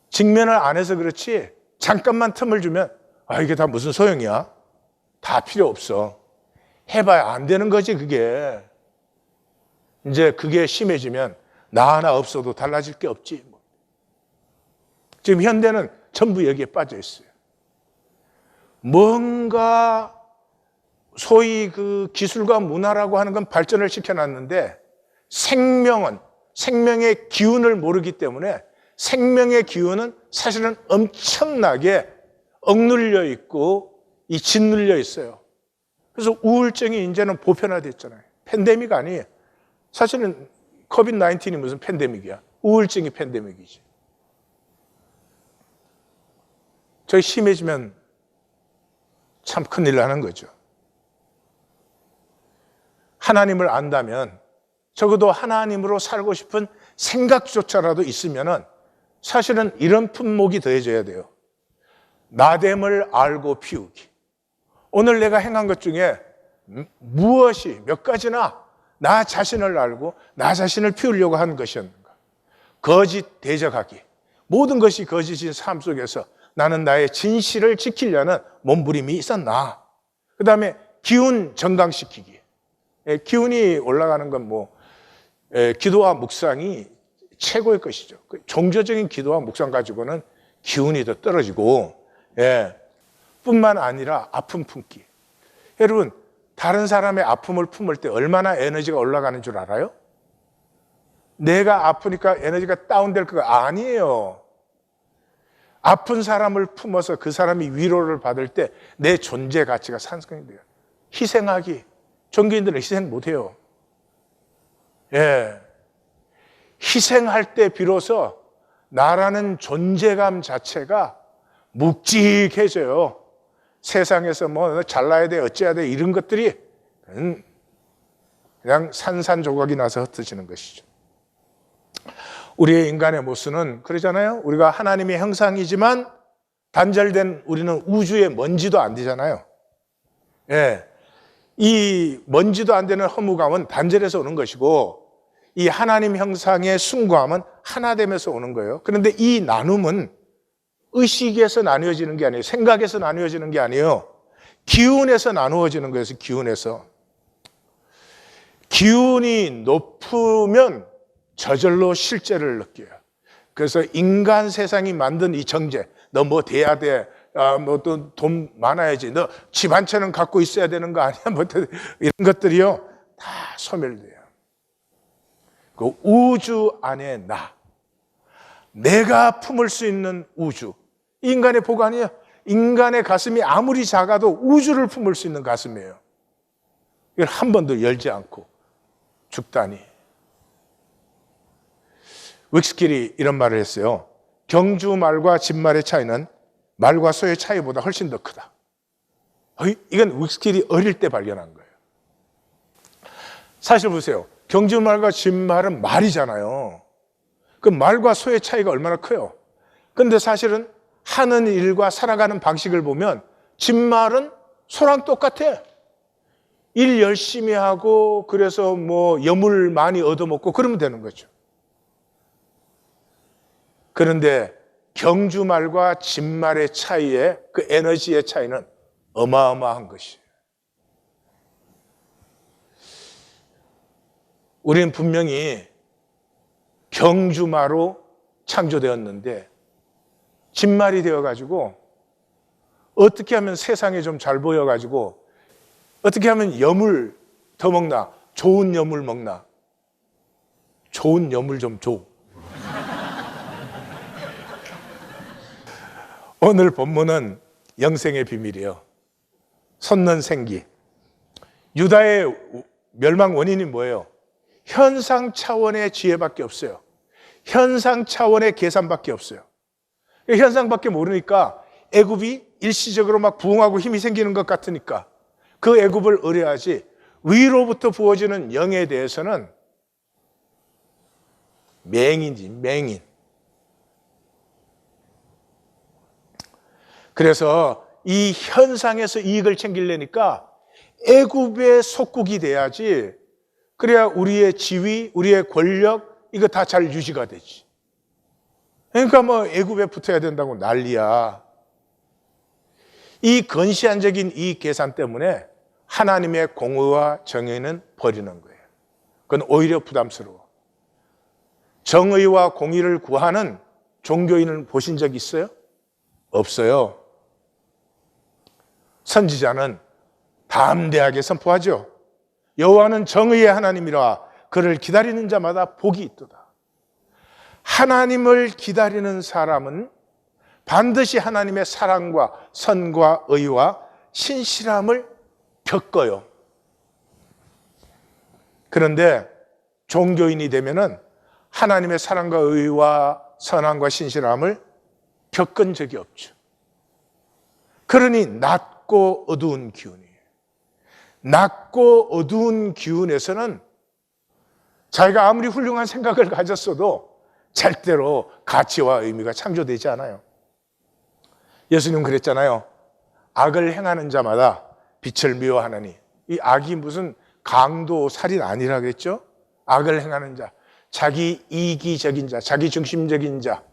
A: 직면을 안 해서 그렇지 잠깐만 틈을 주면 이게 다 무슨 소용이야? 다 필요 없어. 해봐야 안 되는 거지 그게. 이제 그게 심해지면 나 하나 없어도 달라질 게 없지. 지금 현대는 전부 여기에 빠져 있어요. 뭔가 소위 그 기술과 문화라고 하는 건 발전을 시켜놨는데 생명의 기운을 모르기 때문에 생명의 기운은 사실은 엄청나게 억눌려 있고 짓눌려 있어요. 그래서 우울증이 이제는 보편화됐잖아요. 팬데믹 아니에요. 사실은 코비드-19이 무슨 팬데믹이야. 우울증이 팬데믹이지. 저희 심해지면 참 큰일 나는 거죠. 하나님을 안다면 적어도 하나님으로 살고 싶은 생각조차라도 있으면은 사실은 이런 품목이 더해져야 돼요. 나됨을 알고 피우기. 오늘 내가 행한 것 중에 무엇이 몇 가지나 나 자신을 알고 나 자신을 피우려고 하는 것이었는가. 거짓 대적하기. 모든 것이 거짓인 삶 속에서 나는 나의 진실을 지키려는 몸부림이 있었나. 그 다음에 기운 정강시키기. 기운이 올라가는 건 기도와 묵상이 최고의 것이죠. 종교적인 기도와 묵상 가지고는 기운이 더 떨어지고, 뿐만 아니라 아픔 품기. 여러분, 다른 사람의 아픔을 품을 때 얼마나 에너지가 올라가는 줄 알아요? 내가 아프니까 에너지가 다운될 거가 아니에요. 아픈 사람을 품어서 그 사람이 위로를 받을 때 내 존재 가치가 상승이 돼요. 희생하기. 종교인들은 희생 못해요. 희생할 때 비로소 나라는 존재감 자체가 묵직해져요. 세상에서 잘나야 돼, 어째야 돼, 이런 것들이 그냥 산산조각이 나서 흩어지는 것이죠. 우리의 인간의 모습은 그러잖아요. 우리가 하나님의 형상이지만 단절된 우리는 우주의 먼지도 안 되잖아요. 이 먼지도 안 되는 허무감은 단절에서 오는 것이고, 이 하나님 형상의 숭고함은 하나됨에서 오는 거예요. 그런데 이 나눔은 의식에서 나누어지는 게 아니에요. 생각에서 나누어지는 게 아니에요. 기운에서 나누어지는 거예요. 기운에서. 기운이 높으면 저절로 실제를 느껴요. 그래서 인간 세상이 만든 이 정제, 너 뭐 돼야 돼, 또 돈 많아야지, 너 집 한 채는 갖고 있어야 되는 거 아니야, 이런 것들이요 다 소멸돼요. 그 우주 안에 내가 품을 수 있는 우주, 인간의 복 아니에요. 인간의 가슴이 아무리 작아도 우주를 품을 수 있는 가슴이에요. 이걸 한 번도 열지 않고 죽다니. 윅스킬이 이런 말을 했어요. 경주 말과 진말의 차이는 말과 소의 차이보다 훨씬 더 크다. 이건 윅스킬이 어릴 때 발견한 거예요. 사실 보세요. 경주 말과 진말은 말이잖아요. 그 말과 소의 차이가 얼마나 커요. 그런데 사실은 하는 일과 살아가는 방식을 보면 진말은 소랑 똑같아. 일 열심히 하고 그래서 여물 많이 얻어먹고 그러면 되는 거죠. 그런데 경주말과 진말의 차이에 그 에너지의 차이는 어마어마한 것이에요. 우리는 분명히 경주마로 창조되었는데 진말이 되어가지고 어떻게 하면 세상에 좀 잘 보여가지고 어떻게 하면 염을 더 먹나? 좋은 염을 먹나? 좋은 염을 좀 줘. 오늘 본문은 영생의 비밀이에요. 솟는 생기. 유다의 멸망 원인이 뭐예요? 현상 차원의 지혜밖에 없어요. 현상 차원의 계산밖에 없어요. 현상밖에 모르니까 애굽이 일시적으로 막 부흥하고 힘이 생기는 것 같으니까 그 애굽을 의뢰하지, 위로부터 부어지는 영에 대해서는 맹인이지, 맹인. 그래서 이 현상에서 이익을 챙기려니까 애굽의 속국이 돼야지, 그래야 우리의 지위, 우리의 권력, 이거 다 잘 유지가 되지. 그러니까 애굽에 붙어야 된다고 난리야. 이 건시안적인 이 계산 때문에 하나님의 공의와 정의는 버리는 거예요. 그건 오히려 부담스러워. 정의와 공의를 구하는 종교인을 보신 적 있어요? 없어요. 선지자는 담대하게 선포하죠. 여호와는 정의의 하나님이라 그를 기다리는 자마다 복이 있도다. 하나님을 기다리는 사람은 반드시 하나님의 사랑과 선과 의와 신실함을 겪어요. 그런데 종교인이 되면은 하나님의 사랑과 의와 선함과 신실함을 겪은 적이 없죠. 그러니 낮고 어두운 기운이에요. 낮고 어두운 기운에서는 자기가 아무리 훌륭한 생각을 가졌어도 절대로 가치와 의미가 창조되지 않아요. 예수님 그랬잖아요. 악을 행하는 자마다 빛을 미워하느니. 이 악이 무슨 강도, 살인 아니라 그랬죠? 악을 행하는 자, 자기 이기적인 자, 자기 중심적인 자,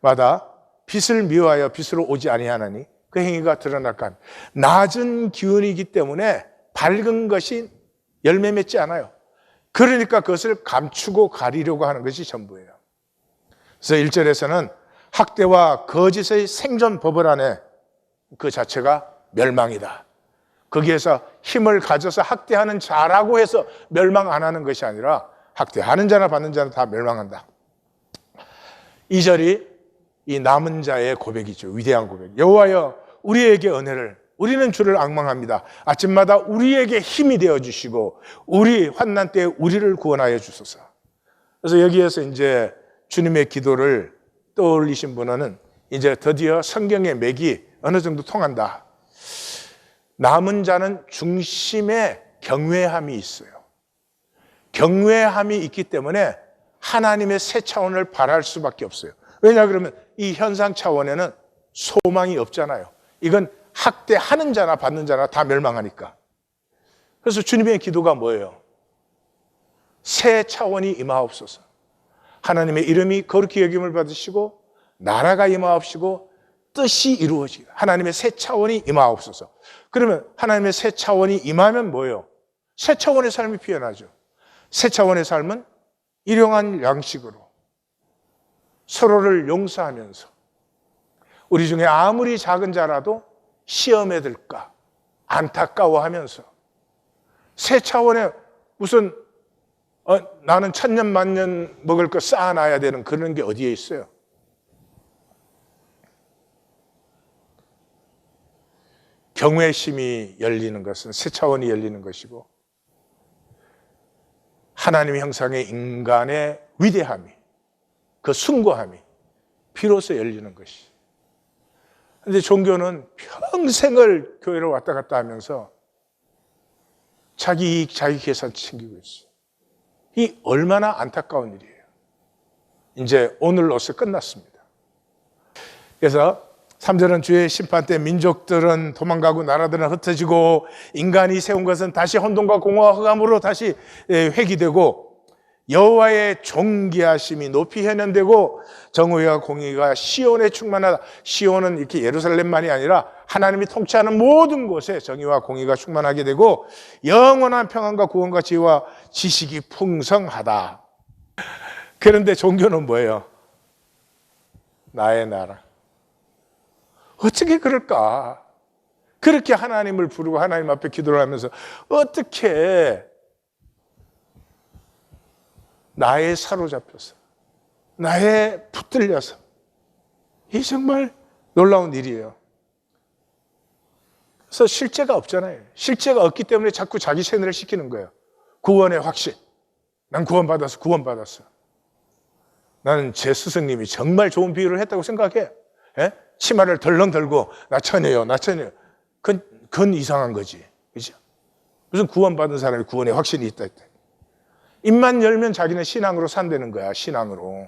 A: 마다 빛을 미워하여 빛으로 오지 아니하나니 그 행위가 드러날까 합니다. 낮은 기운이기 때문에 밝은 것이 열매 맺지 않아요. 그러니까 그것을 감추고 가리려고 하는 것이 전부예요. 그래서 1절에서는 학대와 거짓의 생존 버블 안에 그 자체가 멸망이다. 거기에서 힘을 가져서 학대하는 자라고 해서 멸망 안 하는 것이 아니라 학대하는 자나 받는 자는 다 멸망한다. 2절이 이 남은 자의 고백이죠. 위대한 고백. 여호와여 우리에게 은혜를, 우리는 주를 앙망합니다. 아침마다 우리에게 힘이 되어주시고 우리 환난 때에 우리를 구원하여 주소서. 그래서 여기에서 이제 주님의 기도를 떠올리신 분은 이제 드디어 성경의 맥이 어느 정도 통한다. 남은 자는 중심에 경외함이 있어요. 경외함이 있기 때문에 하나님의 새 차원을 바랄 수밖에 없어요. 왜냐 그러면 이 현상 차원에는 소망이 없잖아요. 이건 학대하는 자나 받는 자나 다 멸망하니까. 그래서 주님의 기도가 뭐예요? 새 차원이 임하옵소서. 하나님의 이름이 거룩히 여김을 받으시고 나라가 임하옵시고 뜻이 이루어지고 하나님의 새 차원이 임하옵소서. 그러면 하나님의 새 차원이 임하면 뭐예요? 새 차원의 삶이 피어나죠. 새 차원의 삶은 일용할 양식으로 서로를 용서하면서 우리 중에 아무리 작은 자라도 시험에 들까 안타까워하면서 새 차원의 무슨 나는 천년 만년 먹을 거 쌓아놔야 되는 그런 게 어디에 있어요? 경외심이 열리는 것은 새 차원이 열리는 것이고 하나님의 형상의 인간의 위대함이 그 숭고함이 비로소 열리는 것이. 그런데 종교는 평생을 교회를 왔다 갔다 하면서 자기 이익, 자기 계산 챙기고 있어요. 이 얼마나 안타까운 일이에요. 이제 오늘로서 끝났습니다. 그래서 3절은 주의 심판 때 민족들은 도망가고 나라들은 흩어지고 인간이 세운 것은 다시 혼돈과 공허와 흑암으로 다시 회귀되고 여호와의 존귀하심이 높이 현현되고 정의와 공의가 시온에 충만하다. 시온은 이렇게 예루살렘만이 아니라 하나님이 통치하는 모든 곳에 정의와 공의가 충만하게 되고 영원한 평안과 구원과 지혜와 지식이 풍성하다. 그런데 종교는 뭐예요? 나의 나라. 어떻게 그럴까? 그렇게 하나님을 부르고 하나님 앞에 기도를 하면서 어떻게 나에 사로잡혀서 나에 붙들려서 이 정말 놀라운 일이에요. 그래서 실제가 없잖아요. 실제가 없기 때문에 자꾸 자기 세뇌를 시키는 거예요. 구원의 확신. 난 구원받았어. 나는 제 스승님이 정말 좋은 비유를 했다고 생각해. 예? 치마를 덜렁 들고 나 천해요. 그건 이상한 거지. 그죠? 무슨 구원받은 사람이 구원의 확신이 있다. 입만 열면 자기는 신앙으로 산다는 거야. 신앙으로.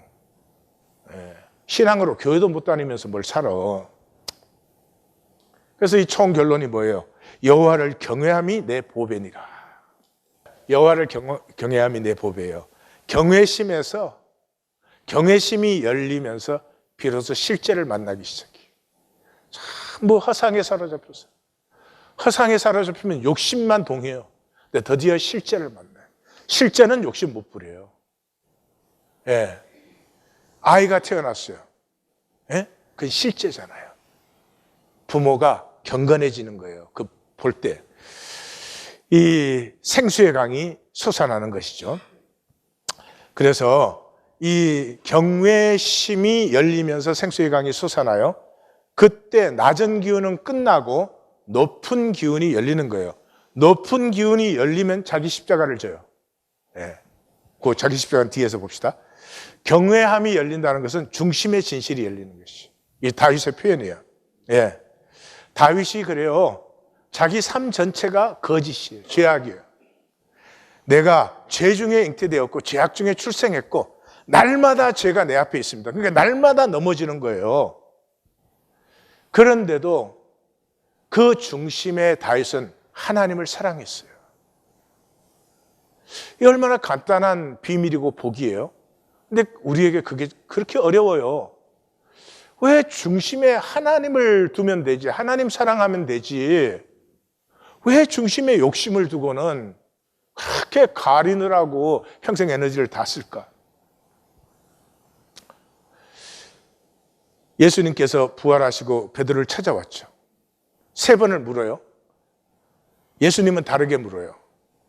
A: 예. 신앙으로 교회도 못 다니면서 뭘 살아. 그래서 이 총 결론이 뭐예요? 여호와를 경외함이 내 보배니라. 여호와를 경외함이 내 보배예요. 경외심이 열리면서 비로소 실제를 만나기 시작해요. 뭐 허상에 사로잡혀서. 허상에 사로잡히면 욕심만 동해요. 근데 드디어 실제를 만나요. 실제는 욕심 못 부려요. 예. 아이가 태어났어요. 예? 그건 실제잖아요. 부모가 경건해지는 거예요. 그 볼 때. 이 생수의 강이 솟아나는 것이죠. 그래서 이 경외심이 열리면서 생수의 강이 솟아나요. 그때 낮은 기운은 끝나고 높은 기운이 열리는 거예요. 높은 기운이 열리면 자기 십자가를 져요. 예. 그 자기 십자가는 뒤에서 봅시다. 경외함이 열린다는 것은 중심의 진실이 열리는 것이. 이 다윗의 표현이에요. 예. 다윗이 그래요. 자기 삶 전체가 거짓이에요. 죄악이에요. 내가 죄 중에 잉태되었고 죄악 중에 출생했고 날마다 죄가 내 앞에 있습니다. 그러니까 날마다 넘어지는 거예요. 그런데도 그 중심의 다윗은 하나님을 사랑했어요. 이 얼마나 간단한 비밀이고 복이에요. 근데 우리에게 그게 그렇게 어려워요. 왜 중심에 하나님을 두면 되지? 하나님 사랑하면 되지. 왜 중심에 욕심을 두고는 그렇게 가리느라고 평생 에너지를 다 쓸까? 예수님께서 부활하시고 베드로를 찾아왔죠. 3번을 물어요. 예수님은 다르게 물어요.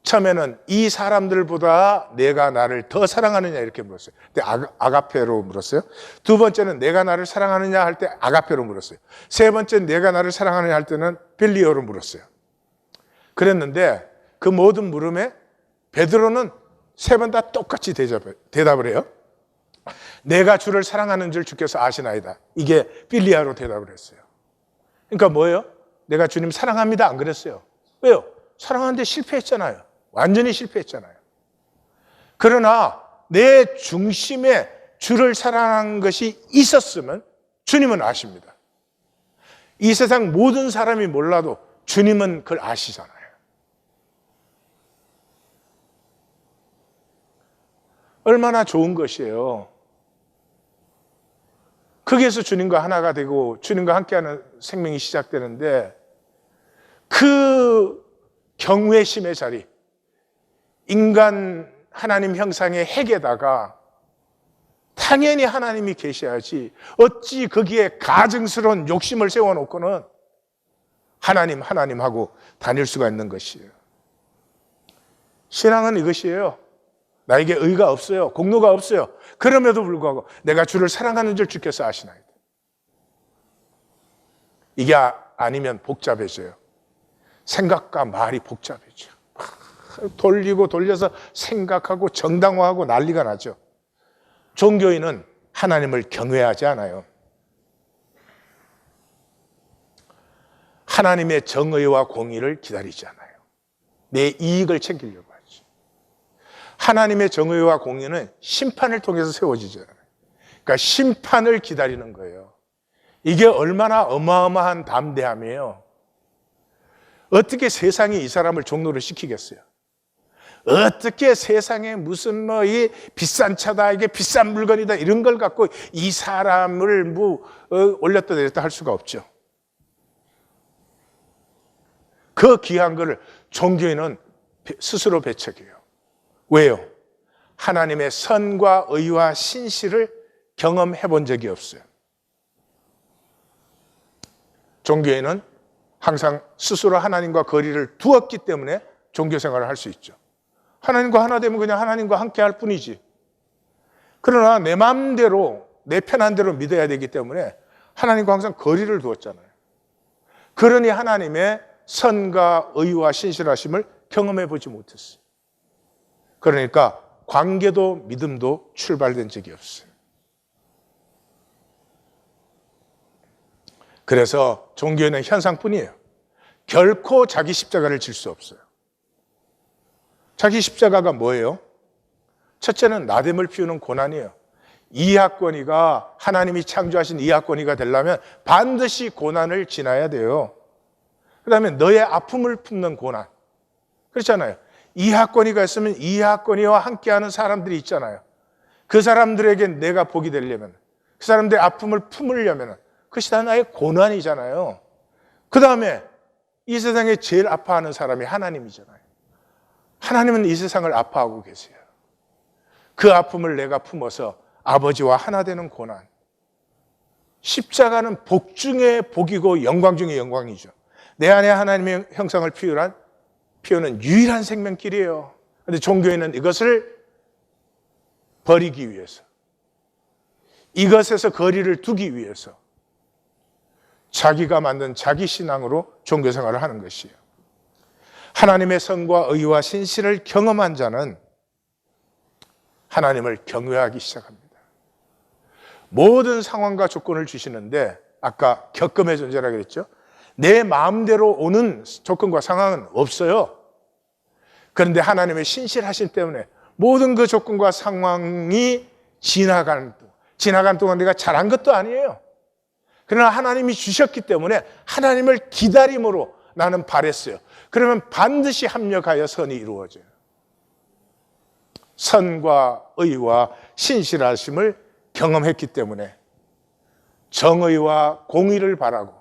A: 처음에는 이 사람들보다 내가 나를 더 사랑하느냐 이렇게 물었어요. 근데 아가페로 물었어요. 2번째는 내가 나를 사랑하느냐 할 때 아가페로 물었어요. 3번째는 내가 나를 사랑하느냐 할 때는 빌리오로 물었어요. 그랬는데 그 모든 물음에 베드로는 3번 다 똑같이 대답을 해요. 내가 주를 사랑하는 줄 주께서 아시나이다. 이게 빌리아로 대답을 했어요. 그러니까 뭐예요? 내가 주님 사랑합니다 안 그랬어요. 왜요? 사랑하는데 실패했잖아요. 완전히 실패했잖아요. 그러나 내 중심에 주를 사랑한 것이 있었으면 주님은 아십니다. 이 세상 모든 사람이 몰라도 주님은 그걸 아시잖아요. 얼마나 좋은 것이에요. 거기에서 주님과 하나가 되고 주님과 함께하는 생명이 시작되는데 그 경외심의 자리, 인간 하나님 형상의 핵에다가 당연히 하나님이 계셔야지 어찌 거기에 가증스러운 욕심을 세워놓고는 하나님하고 다닐 수가 있는 것이에요. 신앙은 이것이에요. 나에게 의가 없어요. 공로가 없어요. 그럼에도 불구하고 내가 주를 사랑하는 줄 주께서 아시나이다. 이게 아니면 복잡해져요. 생각과 말이 복잡해져. 돌리고 돌려서 생각하고 정당화하고 난리가 나죠. 종교인은 하나님을 경외하지 않아요. 하나님의 정의와 공의를 기다리지 않아요. 내 이익을 챙기려고 하지. 하나님의 정의와 공의는 심판을 통해서 세워지지 않아요. 그러니까 심판을 기다리는 거예요. 이게 얼마나 어마어마한 담대함이에요. 어떻게 세상이 이 사람을 종로를 시키겠어요? 어떻게 세상에 무슨 이 비싼 차다, 이게 비싼 물건이다 이런 걸 갖고 이 사람을 올렸다 내렸다 할 수가 없죠. 그 귀한 거를 종교인은 스스로 배척해요. 왜요? 하나님의 선과 의와 신실을 경험해 본 적이 없어요. 종교인은 항상 스스로 하나님과 거리를 두었기 때문에 종교 생활을 할 수 있죠. 하나님과 하나 되면 그냥 하나님과 함께 할 뿐이지. 그러나 내 마음대로, 내 편한 대로 믿어야 되기 때문에 하나님과 항상 거리를 두었잖아요. 그러니 하나님의 선과 의와 신실하심을 경험해 보지 못했어요. 그러니까 관계도 믿음도 출발된 적이 없어요. 그래서 종교는 현상뿐이에요. 결코 자기 십자가를 질 수 없어요. 자기 십자가가 뭐예요? 첫째는 나됨을 피우는 고난이에요. 이하권위가 하나님이 창조하신 이하권위가 되려면 반드시 고난을 지나야 돼요. 그 다음에 너의 아픔을 품는 고난. 그렇잖아요. 이하권위가 있으면 이하권위와 함께하는 사람들이 있잖아요. 그 사람들에게 내가 복이 되려면, 그 사람들의 아픔을 품으려면 그것이 다 나의 고난이잖아요. 그 다음에 이 세상에 제일 아파하는 사람이 하나님이잖아요. 하나님은 이 세상을 아파하고 계세요. 그 아픔을 내가 품어서 아버지와 하나 되는 고난. 십자가는 복 중에 복이고 영광 중에 영광이죠. 내 안에 하나님의 형상을 피우는 유일한 생명길이에요. 그런데 종교인은 이것을 버리기 위해서, 이것에서 거리를 두기 위해서 자기가 만든 자기 신앙으로 종교 생활을 하는 것이에요. 하나님의 선과 의와 신실을 경험한 자는 하나님을 경외하기 시작합니다. 모든 상황과 조건을 주시는데 아까 격금의 존재라 그랬죠. 내 마음대로 오는 조건과 상황은 없어요. 그런데 하나님의 신실하심 때문에 모든 그 조건과 상황이 지나간 동안 내가 잘한 것도 아니에요. 그러나 하나님이 주셨기 때문에 하나님을 기다림으로 나는 바랬어요. 그러면 반드시 합력하여 선이 이루어져요. 선과 의와 신실하심을 경험했기 때문에 정의와 공의를 바라고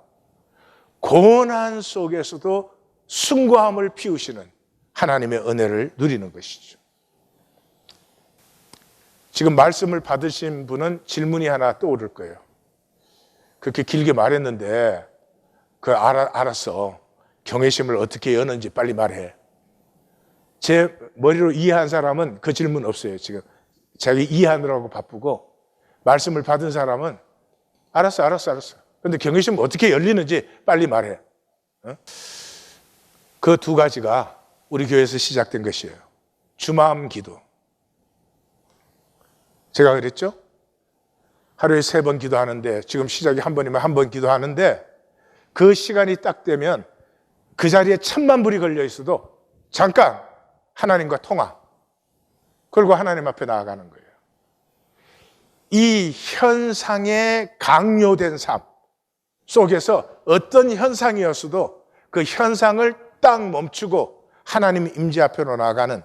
A: 고난 속에서도 숭고함을 피우시는 하나님의 은혜를 누리는 것이죠. 지금 말씀을 받으신 분은 질문이 하나 떠오를 거예요. 그렇게 길게 말했는데 알았어. 경외심을 어떻게 여는지 빨리 말해. 제 머리로 이해한 사람은 그 질문 없어요. 지금 자기 이해하느라고 바쁘고, 말씀을 받은 사람은 알았어. 그런데 경외심 어떻게 열리는지 빨리 말해. 그 두 가지가 우리 교회에서 시작된 것이에요. 주마음 기도. 제가 그랬죠? 하루에 3번 기도하는데, 지금 시작이 한 번이면 한 번 기도하는데, 그 시간이 딱 되면 그 자리에 1000만 불이 걸려 있어도 잠깐 하나님과 통화, 그리고 하나님 앞에 나아가는 거예요. 이 현상에 강요된 삶 속에서 어떤 현상이었어도 그 현상을 딱 멈추고 하나님 임재 앞으로 나아가는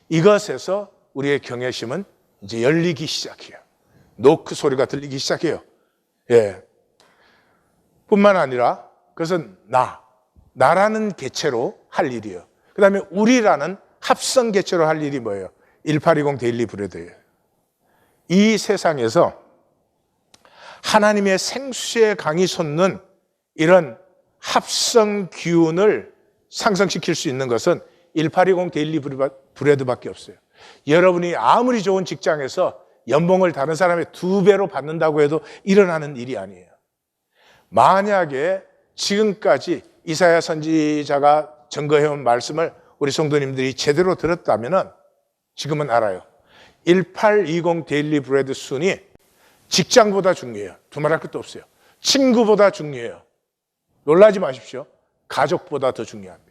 A: 이것에서 우리의 경외심은 이제 열리기 시작해요. 노크 소리가 들리기 시작해요. 예. 뿐만 아니라 그것은 나라는 개체로 할 일이에요. 그 다음에 우리라는 합성 개체로 할 일이 뭐예요? 1820 데일리 브레드예요. 이 세상에서 하나님의 생수의 강이 솟는 이런 합성 기운을 상승시킬 수 있는 것은 1820 데일리 브레드밖에 없어요. 여러분이 아무리 좋은 직장에서 연봉을 다른 사람의 2배로 받는다고 해도 일어나는 일이 아니에요. 만약에 지금까지 이사야 선지자가 증거해온 말씀을 우리 성도님들이 제대로 들었다면 지금은 알아요. 1820 데일리 브레드 순이 직장보다 중요해요. 두말할 것도 없어요. 친구보다 중요해요. 놀라지 마십시오. 가족보다 더 중요합니다.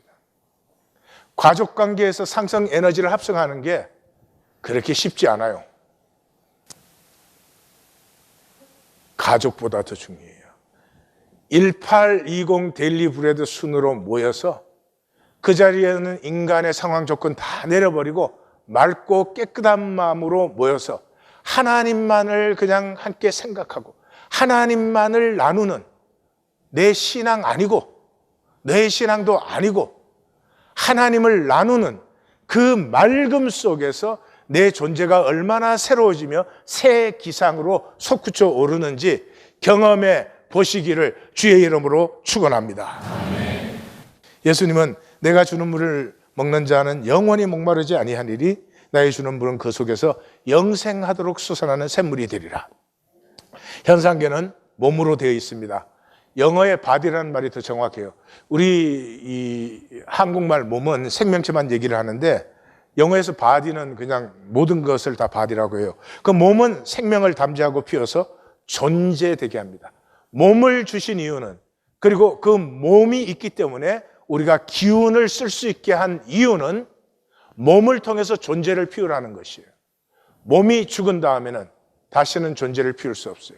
A: 가족 관계에서 상성 에너지를 합성하는 게 그렇게 쉽지 않아요. 가족보다 더 중요해요. 1820 데일리 브레드 순으로 모여서 그 자리에는 인간의 상황 조건 다 내려버리고 맑고 깨끗한 마음으로 모여서 하나님만을 그냥 함께 생각하고 하나님만을 나누는, 내 신앙 아니고 내 신앙도 아니고 하나님을 나누는 그 맑음 속에서 내 존재가 얼마나 새로워지며 새 기상으로 솟구쳐 오르는지 경험해 보시기를 주의 이름으로 축원합니다. 예수님은 내가 주는 물을 먹는 자는 영원히 목마르지 아니하니리 나의 주는 물은 그 속에서 영생하도록 솟아나는 샘물이 되리라. 현상계는 몸으로 되어 있습니다. 영어의 body라는 말이 더 정확해요. 우리 이 한국말 몸은 생명체만 얘기를 하는데 영어에서 body는 그냥 모든 것을 다 body라고 해요. 그 몸은 생명을 담지하고 피워서 존재되게 합니다. 몸을 주신 이유는, 그리고 그 몸이 있기 때문에 우리가 기운을 쓸 수 있게 한 이유는 몸을 통해서 존재를 피우라는 것이에요. 몸이 죽은 다음에는 다시는 존재를 피울 수 없어요.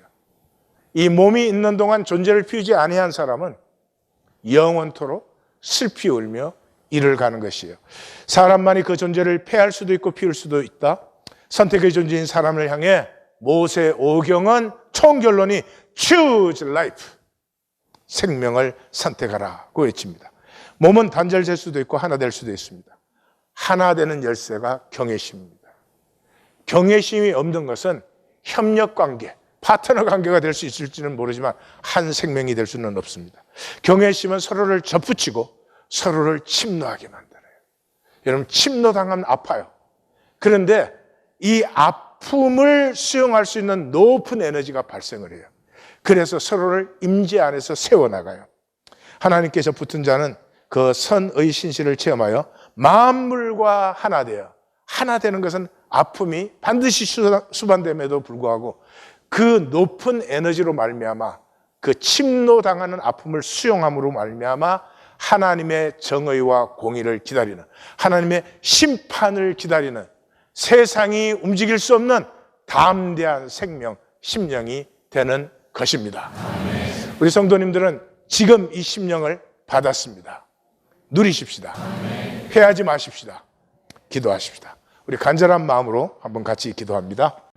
A: 이 몸이 있는 동안 존재를 피우지 아니한 사람은 영원토록 슬피 울며 이를 가는 것이에요. 사람만이 그 존재를 폐할 수도 있고 피울 수도 있다. 선택의 존재인 사람을 향해 모세 오경은 총결론이 choose life, 생명을 선택하라고 외칩니다. 몸은 단절될 수도 있고 하나 될 수도 있습니다. 하나 되는 열쇠가 경외심입니다. 경외심이 없는 것은 협력관계, 파트너 관계가 될 수 있을지는 모르지만 한 생명이 될 수는 없습니다. 경외심은 서로를 접붙이고 서로를 침노하게 만들어요. 여러분, 침노당하면 아파요. 그런데 이 아픔을 수용할 수 있는 높은 에너지가 발생을 해요. 그래서 서로를 임재 안에서 세워나가요. 하나님께 접붙은 자는 그 선의 신실을 체험하여 만물과 하나 되어, 하나 되는 것은 아픔이 반드시 수반됨에도 불구하고 그 높은 에너지로 말미암아 그 침노당하는 아픔을 수용함으로 말미암아 하나님의 정의와 공의를 기다리는, 하나님의 심판을 기다리는, 세상이 움직일 수 없는 담대한 생명, 심령이 되는 것입니다. 우리 성도님들은 지금 이 심령을 받았습니다. 누리십시다. 패하지 마십시다. 기도하십시다. 우리 간절한 마음으로 한번 같이 기도합니다.